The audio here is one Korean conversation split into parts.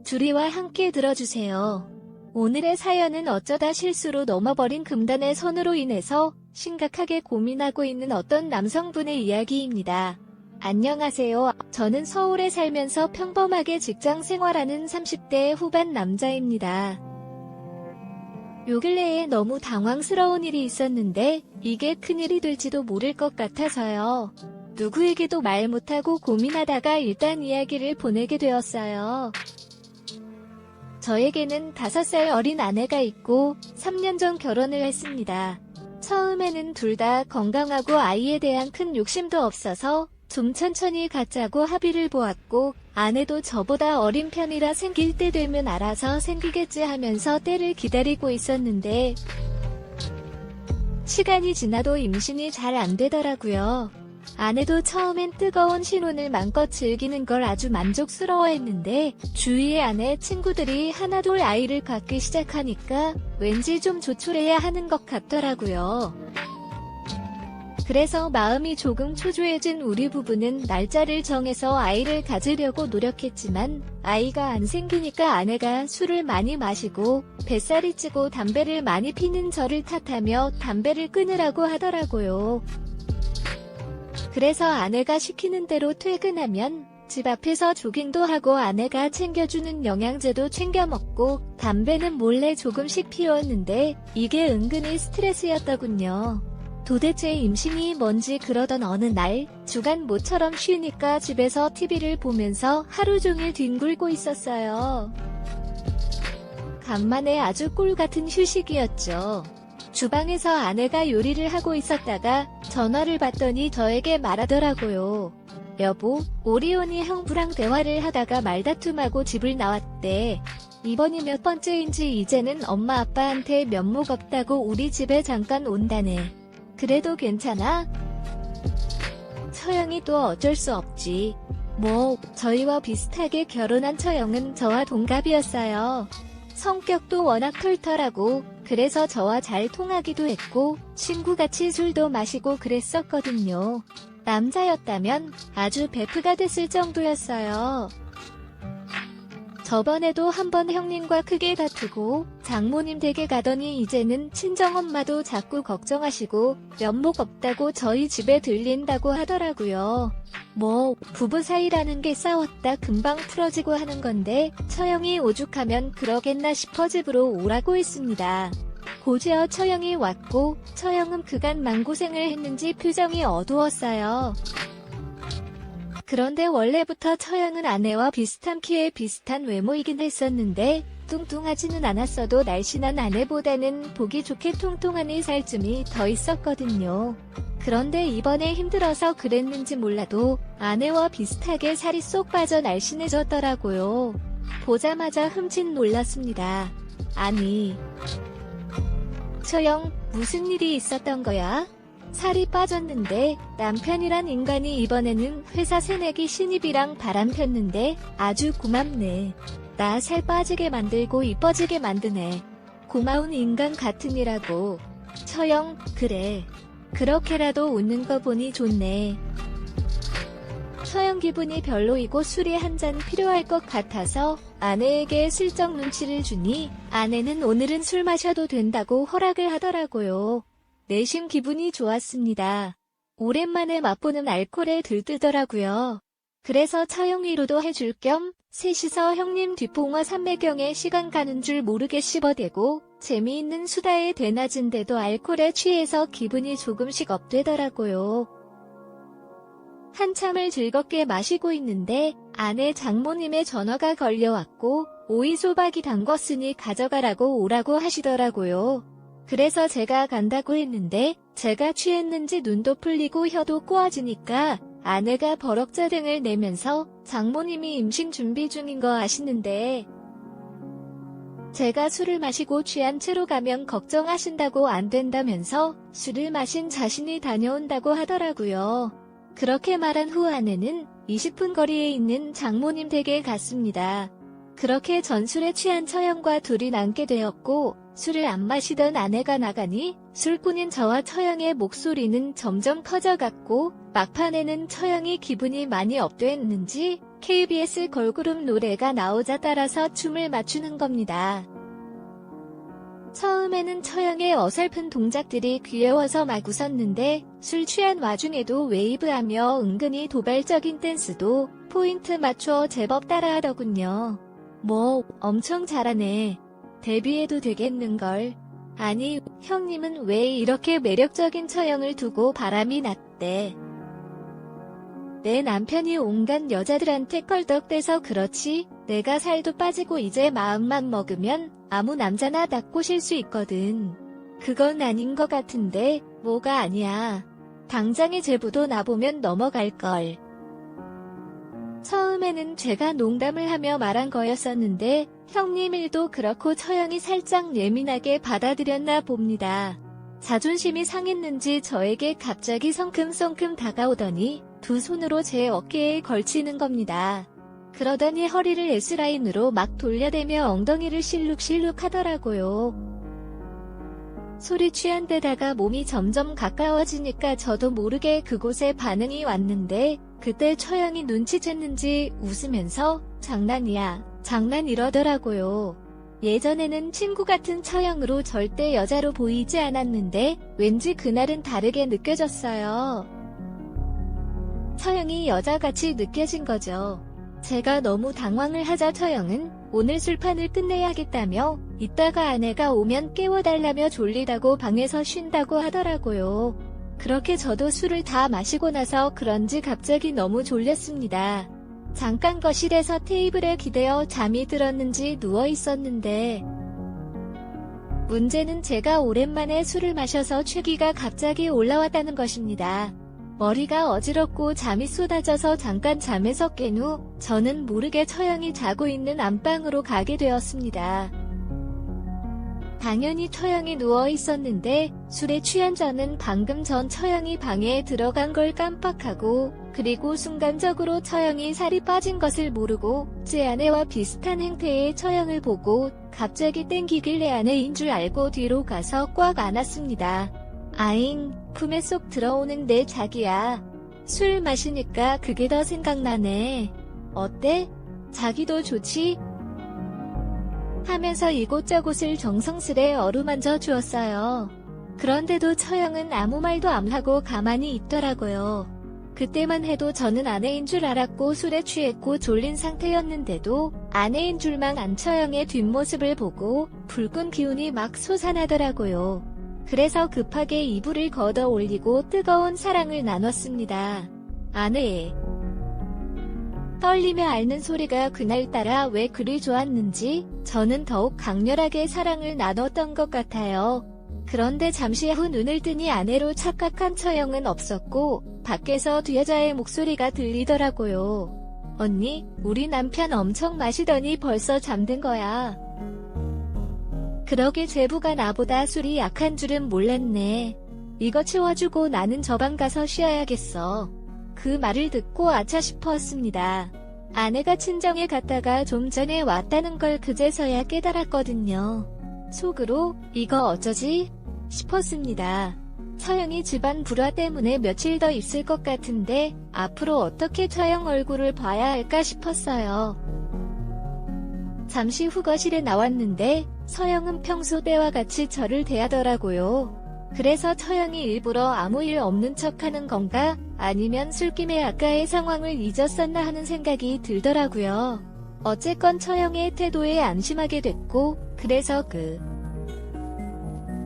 주리와 함께 들어주세요. 오늘의 사연은 어쩌다 실수로 넘어버린 금단의 선으로 인해서 심각하게 고민하고 있는 어떤 남성분의 이야기입니다. 안녕하세요. 저는 서울에 살면서 평범하게 직장 생활하는 30대 후반 남자입니다. 요 근래에 너무 당황스러운 일이 있었는데 이게 큰일이 될지도 모를 것 같아서요. 누구에게도 말 못하고 고민하다가 일단 이야기를 보내게 되었어요. 저에게는 5살 어린 아내가 있고 3년 전 결혼을 했습니다. 처음에는 둘 다 건강하고 아이에 대한 큰 욕심도 없어서 좀 천천히 갖자고 합의를 보았고, 아내도 저보다 어린 편이라 생길 때 되면 알아서 생기겠지 하면서 때를 기다리고 있었는데 시간이 지나도 임신이 잘 안 되더라고요. 아내도 처음엔 뜨거운 신혼을 마음껏 즐기는 걸 아주 만족스러워했는데 주위의 아내 친구들이 하나둘 아이를 갖기 시작하니까 왠지 좀 조촐해야 하는 것 같더라고요. 그래서 마음이 조금 초조해진 우리 부부는 날짜를 정해서 아이를 가지려고 노력했지만 아이가 안 생기니까 아내가 술을 많이 마시고 뱃살이 찌고 담배를 많이 피는 저를 탓하며 담배를 끊으라고 하더라고요. 그래서 아내가 시키는 대로 퇴근하면 집 앞에서 조깅도 하고 아내가 챙겨주는 영양제도 챙겨 먹고 담배는 몰래 조금씩 피웠는데 이게 은근히 스트레스였더군요. 도대체 임신이 뭔지 그러던 어느 날 주간 모처럼 쉬니까 집에서 TV를 보면서 하루 종일 뒹굴고 있었어요. 간만에 아주 꿀같은 휴식이었죠. 주방에서 아내가 요리를 하고 있었다가 전화를 받더니 저에게 말하더라고요. 여보, 오리온이 형부랑 대화를 하다가 말다툼하고 집을 나왔대. 이번이 몇 번째인지 이제는 엄마 아빠한테 면목 없다고 우리 집에 잠깐 온다네. 그래도 괜찮아? 처형이 또 어쩔 수 없지. 뭐 저희와 비슷하게 결혼한 처형은 저와 동갑이었어요. 성격도 워낙 털털하고 그래서 저와 잘 통하기도 했고 친구같이 술도 마시고 그랬었거든요. 남자였다면 아주 베프가 됐을 정도였어요. 저번에도 한번 형님과 크게 다투고 장모님 댁에 가더니 이제는 친정엄마도 자꾸 걱정하시고 면목 없다고 저희 집에 들린다고 하더라고요. 뭐 부부 사이라는 게 싸웠다 금방 풀어지고 하는 건데 처형이 오죽하면 그러겠나 싶어 집으로 오라고 했습니다. 고지어 처형이 왔고 처형은 그간 맘고생을 했는지 표정이 어두웠어요. 그런데 원래부터 처형은 아내와 비슷한 키에 비슷한 외모이긴 했었는데 뚱뚱하지는 않았어도 날씬한 아내보다는 보기 좋게 통통한 살쯤이 더 있었거든요. 그런데 이번에 힘들어서 그랬는지 몰라도 아내와 비슷하게 살이 쏙 빠져 날씬해졌더라고요. 보자마자 흠칫 놀랐습니다. 아니, 처형, 무슨 일이 있었던 거야? 살이 빠졌는데 남편이란 인간이 이번에는 회사 새내기 신입이랑 바람 폈는데 아주 고맙네. 나 살 빠지게 만들고 이뻐지게 만드네. 고마운 인간 같으니라고. 처형, 그래. 그렇게라도 웃는 거 보니 좋네. 처형 기분이 별로이고 술이 한 잔 필요할 것 같아서 아내에게 슬쩍 눈치를 주니 아내는 오늘은 술 마셔도 된다고 허락을 하더라고요. 내심 기분이 좋았습니다. 오랜만에 맛보는 알코올에 들뜨더라고요. 그래서 처형 위로도 해줄 겸 셋이서 형님 뒷봉화 삼매경에 시간 가는 줄 모르게 씹어대고 재미있는 수다에 대낮인데도 알코올에 취해서 기분이 조금씩 업되더라고요. 한참을 즐겁게 마시고 있는데 아내 장모님의 전화가 걸려왔고 오이소박이 담궜으니 가져가라고 오라고 하시더라고요. 그래서 제가 간다고 했는데 제가 취했는지 눈도 풀리고 혀도 꼬아지니까 아내가 버럭짜증을 내면서 장모님이 임신 준비 중인 거 아시는데 제가 술을 마시고 취한 채로 가면 걱정하신다고 안 된다면서 술을 마신 자신이 다녀온다고 하더라고요. 그렇게 말한 후 아내는 20분 거리에 있는 장모님 댁에 갔습니다. 그렇게 전술에 취한 처형과 둘이 남게 되었고 술을 안 마시던 아내가 나가니 술꾼인 저와 처형의 목소리는 점점 커져갔고 막판에는 처형이 기분이 많이 업됐는지 KBS 걸그룹 노래가 나오자 따라서 춤을 맞추는 겁니다. 처음에는 처형의 어설픈 동작들이 귀여워서 막 웃었는데 술 취한 와중에도 웨이브하며 은근히 도발적인 댄스도 포인트 맞춰 제법 따라하더군요. 뭐 엄청 잘하네. 데뷔해도 되겠는걸. 아니 형님은 왜 이렇게 매력적인 처형을 두고 바람이 났대. 내 남편이 온갖 여자들한테 껄떡대서 그렇지 내가 살도 빠지고 이제 마음만 먹으면 아무 남자나 다 꼬실 수 있거든. 그건 아닌 것 같은데 뭐가 아니야. 당장의 제부도 나보면 넘어갈걸. 처음에는 제가 농담을 하며 말한 거였었는데 형님 일도 그렇고 처형이 살짝 예민하게 받아들였나 봅니다. 자존심이 상했는지 저에게 갑자기 성큼성큼 다가오더니 두 손으로 제 어깨에 걸치는 겁니다. 그러더니 허리를 S라인으로 막 돌려대며 엉덩이를 실룩실룩 하더라고요. 소리 취한 데다가 몸이 점점 가까워지니까 저도 모르게 그곳에 반응이 왔는데 그때 처형이 눈치챘는지 웃으면서 장난이야, 장난 이러더라고요. 예전에는 친구 같은 처형으로 절대 여자로 보이지 않았는데 왠지 그날은 다르게 느껴졌어요. 처형이 여자같이 느껴진 거죠. 제가 너무 당황을 하자 처형은 오늘 술판을 끝내야겠다며 이따가 아내가 오면 깨워달라며 졸리다고 방에서 쉰다고 하더라고요. 그렇게 저도 술을 다 마시고 나서 그런지 갑자기 너무 졸렸습니다. 잠깐 거실에서 테이블에 기대어 잠이 들었는지 누워 있었는데 문제는 제가 오랜만에 술을 마셔서 취기가 갑자기 올라왔다는 것입니다. 머리가 어지럽고 잠이 쏟아져서 잠깐 잠에서 깬 후 저는 모르게 처형이 자고 있는 안방으로 가게 되었습니다. 당연히 처형이 누워 있었는데 술에 취한 저는 방금 전 처형이 방에 들어간 걸 깜빡하고 그리고 순간적으로 처형이 살이 빠진 것을 모르고 제 아내와 비슷한 행태의 처형을 보고 갑자기 땡기길래 아내인 줄 알고 뒤로 가서 꽉 안았습니다. 아잉, 품에 쏙 들어오는데 자기야. 술 마시니까 그게 더 생각나네. 어때? 자기도 좋지? 하면서 이곳저곳을 정성스레 어루만져 주었어요. 그런데도 처형은 아무 말도 안 하고 가만히 있더라고요. 그때만 해도 저는 아내인 줄 알았고 술에 취했고 졸린 상태였는데도 아내인 줄만 안 처형의 뒷모습을 보고 붉은 기운이 막 솟아나더라고요. 그래서 급하게 이불을 걷어 올리고 뜨거운 사랑을 나눴습니다. 아내의 떨리며 앓는 소리가 그날따라 왜 그리 좋았는지 저는 더욱 강렬하게 사랑을 나눴던 것 같아요. 그런데 잠시 후 눈을 뜨니 아내로 착각한 처형은 없었고 밖에서 두 여자의 목소리가 들리더라고요. 언니, 우리 남편 엄청 마시더니 벌써 잠든 거야. 그러게 제부가 나보다 술이 약한 줄은 몰랐네. 이거 치워주고 나는 저 방 가서 쉬어야겠어. 그 말을 듣고 아차 싶었습니다. 아내가 친정에 갔다가 좀 전에 왔다는 걸 그제서야 깨달았거든요. 속으로 이거 어쩌지? 싶었습니다. 처형이 집안 불화 때문에 며칠 더 있을 것 같은데 앞으로 어떻게 처형 얼굴을 봐야 할까 싶었어요. 잠시 후 거실에 나왔는데 처형은 평소 때와 같이 저를 대하더라고요. 그래서 처형이 일부러 아무 일 없는 척하는 건가? 아니면 술김에 아까의 상황을 잊었었나 하는 생각이 들더라고요. 어쨌건 처형의 태도에 안심하게 됐고 그래서 그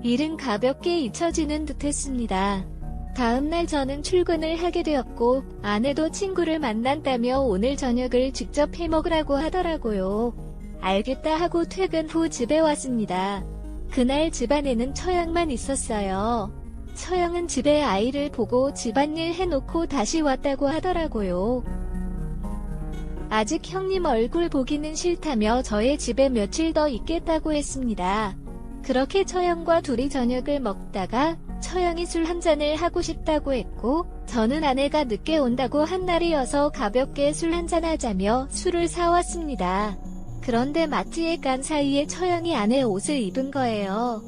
일은 가볍게 잊혀지는 듯했습니다. 다음날 저는 출근을 하게 되었고 아내도 친구를 만난다며 오늘 저녁을 직접 해먹으라고 하더라고요. 알겠다 하고 퇴근 후 집에 왔습니다. 그날 집안에는 처형만 있었어요. 처형은 집에 아이를 보고 집안일 해놓고 다시 왔다고 하더라고요. 아직 형님 얼굴 보기는 싫다며 저의 집에 며칠 더 있겠다고 했습니다. 그렇게 처형과 둘이 저녁을 먹다가 처형이 술 한 잔을 하고 싶다고 했고 저는 아내가 늦게 온다고 한 날이어서 가볍게 술 한잔 하자며 술을 사왔습니다. 그런데 마트에 간 사이에 처형이 아내 옷을 입은 거예요.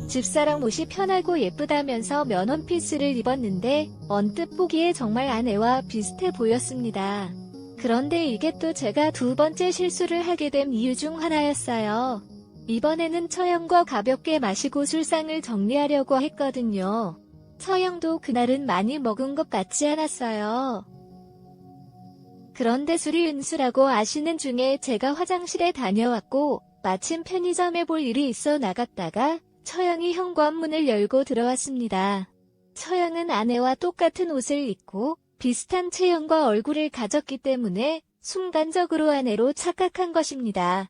집사람 옷이 편하고 예쁘다면서 면 원피스를 입었는데 언뜻 보기에 정말 아내와 비슷해 보였습니다. 그런데 이게 또 제가 두 번째 실수를 하게 된 이유 중 하나였어요. 이번에는 처형과 가볍게 마시고 술상을 정리하려고 했거든요. 처형도 그날은 많이 먹은 것 같지 않았어요. 그런데 술이 은수라고 아시는 중에 제가 화장실에 다녀왔고 마침 편의점에 볼 일이 있어 나갔다가 처형이 현관문을 열고 들어왔습니다. 처형은 아내와 똑같은 옷을 입고 비슷한 체형과 얼굴을 가졌기 때문에 순간적으로 아내로 착각한 것입니다.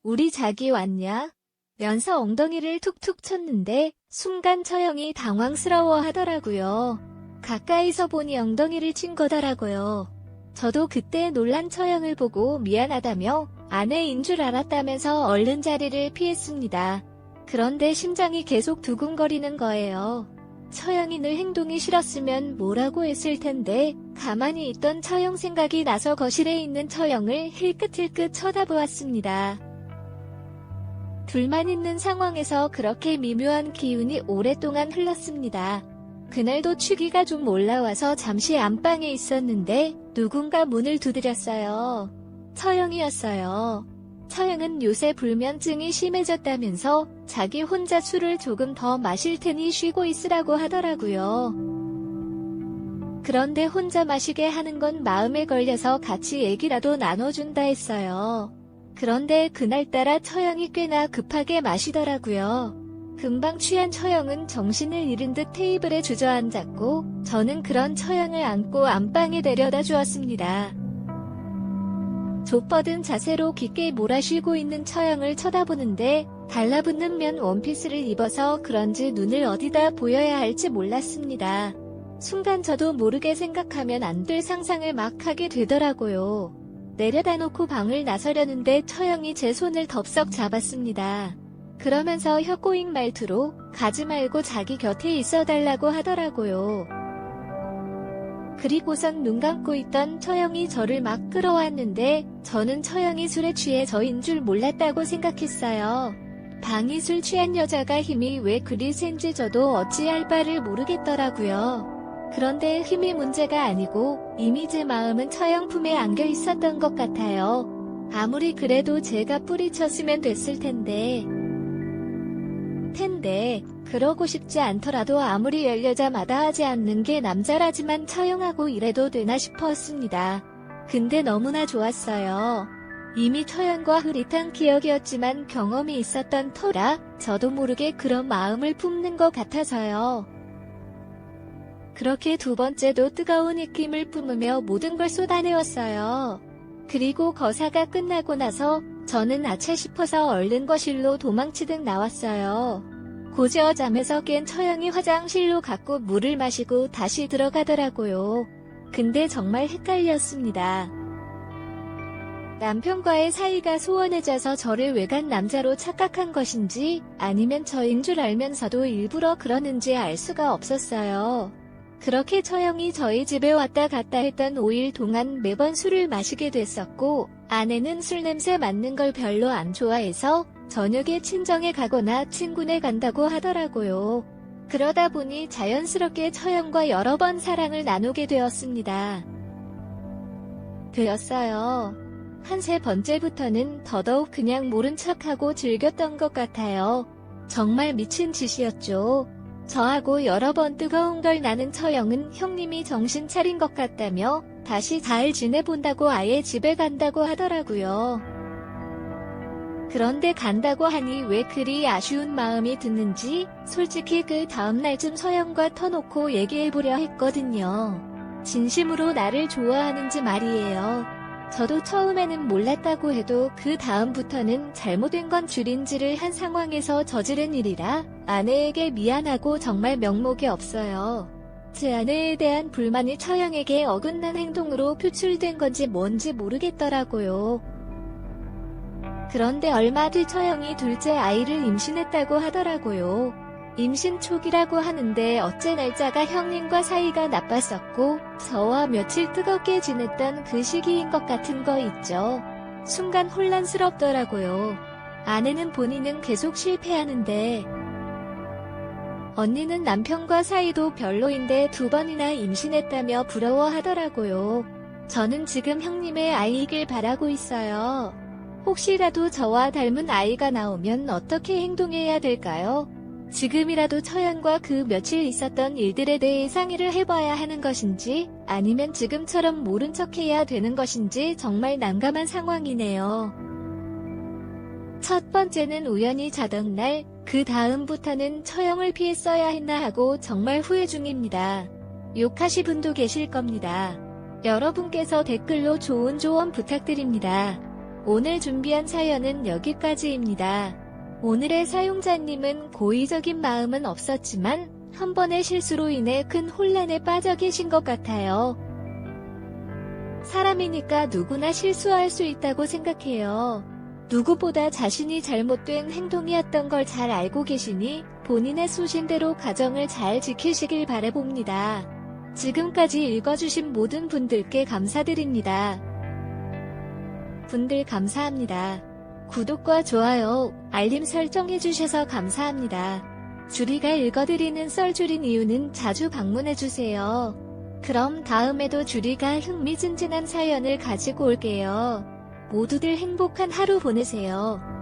우리 자기 왔냐? 면서 엉덩이를 툭툭 쳤는데 순간 처형이 당황스러워 하더라고요. 가까이서 보니 엉덩이를 친 거더라고요. 저도 그때 놀란 처형을 보고 미안하다며 아내인 줄 알았다면서 얼른 자리를 피했습니다. 그런데 심장이 계속 두근거리는 거예요. 처형이 늘 행동이 싫었으면 뭐라고 했을 텐데 가만히 있던 처형 생각이 나서 거실에 있는 처형을 힐끗힐끗 쳐다보았습니다. 둘만 있는 상황에서 그렇게 미묘한 기운이 오랫동안 흘렀습니다. 그날도 취기가 좀 올라와서 잠시 안방에 있었는데 누군가 문을 두드렸어요. 처형이었어요. 처형은 요새 불면증이 심해졌다면서 자기 혼자 술을 조금 더 마실 테니 쉬고 있으라고 하더라고요. 그런데 혼자 마시게 하는 건 마음에 걸려서 같이 얘기라도 나눠준다 했어요. 그런데 그날따라 처형이 꽤나 급하게 마시더라고요. 금방 취한 처형은 정신을 잃은 듯 테이블에 주저앉았고 저는 그런 처형을 안고 안방에 데려다 주었습니다. 좁뻗은 자세로 깊게 몰아쉬고 있는 처형을 쳐다보는데 달라붙는 면 원피스를 입어서 그런지 눈을 어디다 보여야 할지 몰랐습니다. 순간 저도 모르게 생각하면 안 될 상상을 막 하게 되더라고요. 내려다 놓고 방을 나서려는데 처형이 제 손을 덥석 잡았습니다. 그러면서 혀꼬익 말투로 가지 말고 자기 곁에 있어달라고 하더라고요. 그리고선 눈 감고 있던 처형이 저를 막 끌어왔는데 저는 처형이 술에 취해 저인 줄 몰랐다고 생각했어요. 방이 술 취한 여자가 힘이 왜 그리 센지 저도 어찌할 바를 모르겠더라고요. 그런데 힘이 문제가 아니고 이미 제 마음은 처형 품에 안겨 있었던 것 같아요. 아무리 그래도 제가 뿌리쳤으면 됐을 텐데 그러고 싶지 않더라도 아무리 열 여자마다 하지 않는 게 남자라지만 처형하고 이래도 되나 싶었습니다. 근데 너무나 좋았어요. 이미 처형과 흐릿한 기억이었지만 경험이 있었던 터라 저도 모르게 그런 마음을 품는 것 같아서요. 그렇게 두 번째도 뜨거운 입김을 뿜으며 모든 걸 쏟아내었어요. 그리고 거사가 끝나고 나서 저는 아차 싶어서 얼른 거실로 도망치듯 나왔어요. 고지어 잠에서 깬 처형이 화장실로 갔고 물을 마시고 다시 들어가더라고요. 근데 정말 헷갈렸습니다. 남편과의 사이가 소원해져서 저를 외간 남자로 착각한 것인지 아니면 저인 줄 알면서도 일부러 그러는지 알 수가 없었어요. 그렇게 처형이 저희 집에 왔다 갔다 했던 5일 동안 매번 술을 마시게 됐었고 아내는 술 냄새 맡는 걸 별로 안 좋아해서 저녁에 친정에 가거나 친구네 간다고 하더라고요. 그러다 보니 자연스럽게 처형과 여러 번 사랑을 나누게 되었어요. 한 세 번째부터는 더더욱 그냥 모른 척하고 즐겼던 것 같아요. 정말 미친 짓이었죠. 저하고 여러 번 뜨거운 걸 나눈 처형은 형님이 정신 차린 것 같다며 다시 잘 지내본다고 아예 집에 간다고 하더라고요. 그런데 간다고 하니 왜 그리 아쉬운 마음이 드는지 솔직히 그 다음날쯤 처형과 터놓고 얘기해보려 했거든요. 진심으로 나를 좋아하는지 말이에요. 저도 처음에는 몰랐다고 해도 그 다음부터는 잘못된 건 줄인지를 한 상황에서 저지른 일이라 아내에게 미안하고 정말 명목이 없어요. 제 아내에 대한 불만이 처형에게 어긋난 행동으로 표출된 건지 뭔지 모르겠더라고요. 그런데 얼마 뒤 처형이 둘째 아이를 임신했다고 하더라고요. 임신 초기라고 하는데 어째 날짜가 형님과 사이가 나빴었고 저와 며칠 뜨겁게 지냈던 그 시기인 것 같은 거 있죠. 순간 혼란스럽더라고요. 아내는 본인은 계속 실패하는데 언니는 남편과 사이도 별로인데 2번이나 임신했다며 부러워하더라고요. 저는 지금 형님의 아이이길 바라고 있어요. 혹시라도 저와 닮은 아이가 나오면 어떻게 행동해야 될까요? 지금이라도 처연과 그 며칠 있었던 일들에 대해 상의를 해봐야 하는 것인지 아니면 지금처럼 모른 척해야 되는 것인지 정말 난감한 상황이네요. 첫 번째는 우연히 자던 날, 그 다음부터는 처형을 피했어야 했나 하고 정말 후회 중입니다. 욕하실 분도 계실 겁니다. 여러분께서 댓글로 좋은 조언 부탁드립니다. 오늘 준비한 사연은 여기까지입니다. 오늘의 사용자님은 고의적인 마음은 없었지만 한 번의 실수로 인해 큰 혼란에 빠져 계신 것 같아요. 사람이니까 누구나 실수할 수 있다고 생각해요. 누구보다 자신이 잘못된 행동이었던 걸 잘 알고 계시니 본인의 소신대로 가정을 잘 지키시길 바라봅니다. 지금까지 읽어주신 모든 분들께 감사드립니다. 분들 감사합니다. 구독과 좋아요, 알림 설정해주셔서 감사합니다. 주리가 읽어드리는 썰 줄인 이유는 자주 방문해주세요. 그럼 다음에도 주리가 흥미진진한 사연을 가지고 올게요. 모두들 행복한 하루 보내세요.